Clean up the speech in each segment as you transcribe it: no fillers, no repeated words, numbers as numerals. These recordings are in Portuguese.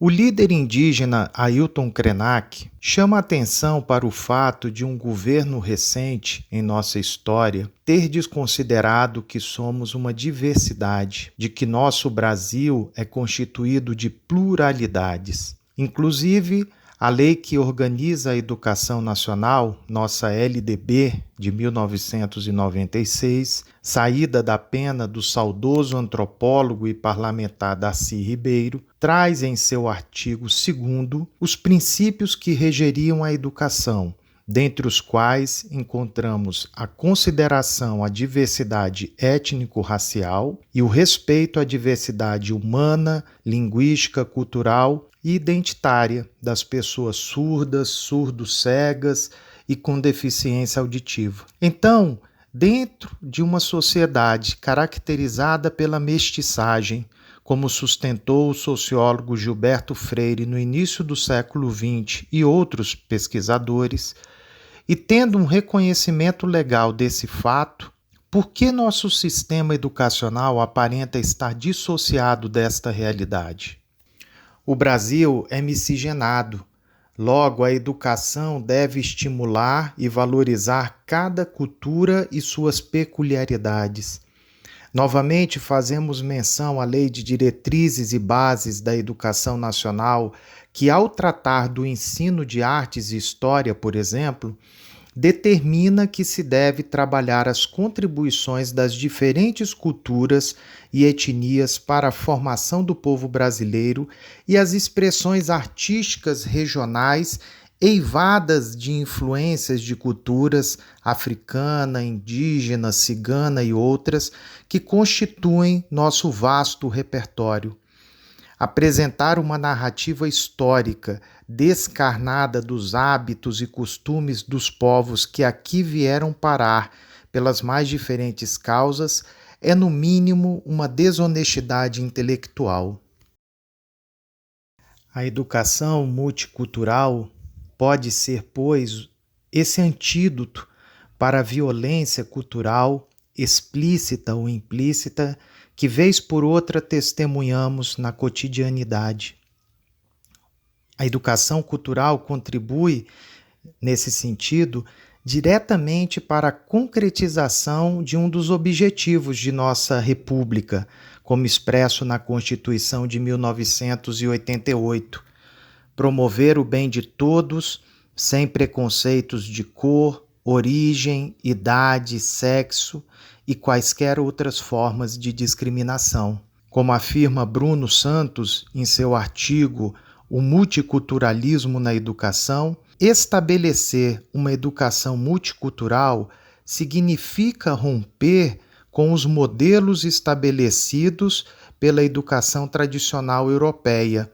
O líder indígena Ailton Krenak chama atenção para o fato de um governo recente em nossa história ter desconsiderado que somos uma diversidade, de que nosso Brasil é constituído de pluralidades. Inclusive, a lei que organiza a educação nacional, nossa LDB, de 1996, saída da pena do saudoso antropólogo e parlamentar Darcy Ribeiro, traz em seu artigo 2º os princípios que regeriam a educação, dentre os quais encontramos a consideração à diversidade étnico-racial e o respeito à diversidade humana, linguística, cultural e identitária das pessoas surdas, surdo-cegas e com deficiência auditiva. Então, dentro de uma sociedade caracterizada pela mestiçagem, como sustentou o sociólogo Gilberto Freire no início do século XX e outros pesquisadores, e tendo um reconhecimento legal desse fato, por que nosso sistema educacional aparenta estar dissociado desta realidade? O Brasil é miscigenado, logo a educação deve estimular e valorizar cada cultura e suas peculiaridades. Novamente fazemos menção à Lei de Diretrizes e Bases da Educação Nacional, que ao tratar do ensino de artes e história, por exemplo, determina que se deve trabalhar as contribuições das diferentes culturas e etnias para a formação do povo brasileiro e as expressões artísticas regionais eivadas de influências de culturas africana, indígena, cigana e outras que constituem nosso vasto repertório. Apresentar uma narrativa histórica descarnada dos hábitos e costumes dos povos que aqui vieram parar pelas mais diferentes causas é, no mínimo, uma desonestidade intelectual. A educação multicultural pode ser, pois, esse antídoto para a violência cultural, explícita ou implícita, que vez por outra testemunhamos na cotidianidade. A educação cultural contribui, nesse sentido, diretamente para a concretização de um dos objetivos de nossa República, como expresso na Constituição de 1988, promover o bem de todos, sem preconceitos de cor, origem, idade, sexo e quaisquer outras formas de discriminação. Como afirma Bruno Santos em seu artigo O Multiculturalismo na Educação, estabelecer uma educação multicultural significa romper com os modelos estabelecidos pela educação tradicional europeia,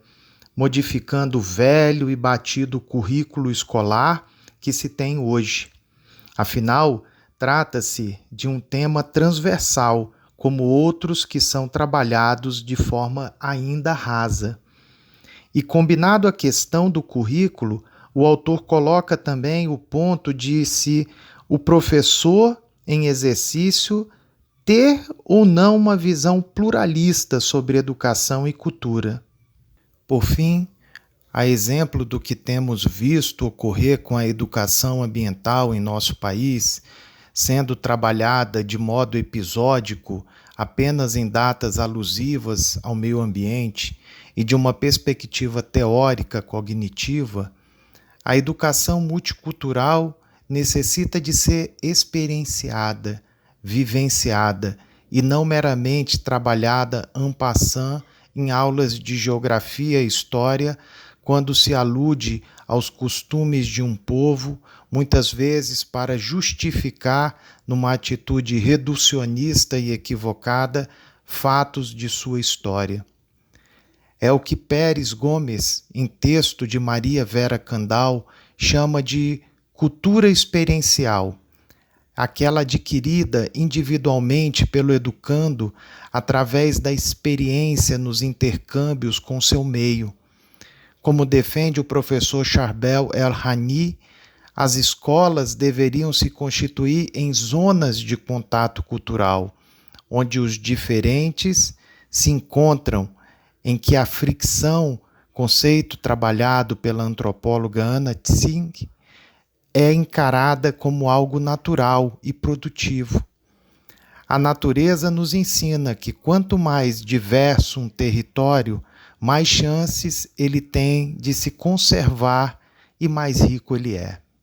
modificando o velho e batido currículo escolar que se tem hoje. Afinal, trata-se de um tema transversal, como outros que são trabalhados de forma ainda rasa. E combinado a questão do currículo, o autor coloca também o ponto de se o professor em exercício ter ou não uma visão pluralista sobre educação e cultura. Por fim, a exemplo do que temos visto ocorrer com a educação ambiental em nosso país, sendo trabalhada de modo episódico apenas em datas alusivas ao meio ambiente e de uma perspectiva teórica cognitiva, a educação multicultural necessita de ser experienciada, vivenciada e não meramente trabalhada en passant em aulas de geografia e história, quando se alude aos costumes de um povo, muitas vezes para justificar, numa atitude reducionista e equivocada, fatos de sua história. É o que Pérez Gomes, em texto de Maria Vera Candal, chama de cultura experiencial, aquela adquirida individualmente pelo educando através da experiência nos intercâmbios com seu meio. Como defende o professor Charbel El-Hani, as escolas deveriam se constituir em zonas de contato cultural, onde os diferentes se encontram, em que a fricção conceito trabalhado pela antropóloga Anna Tsing, é encarada como algo natural e produtivo. A natureza nos ensina que quanto mais diverso um território, mais chances ele tem de se conservar e mais rico ele é.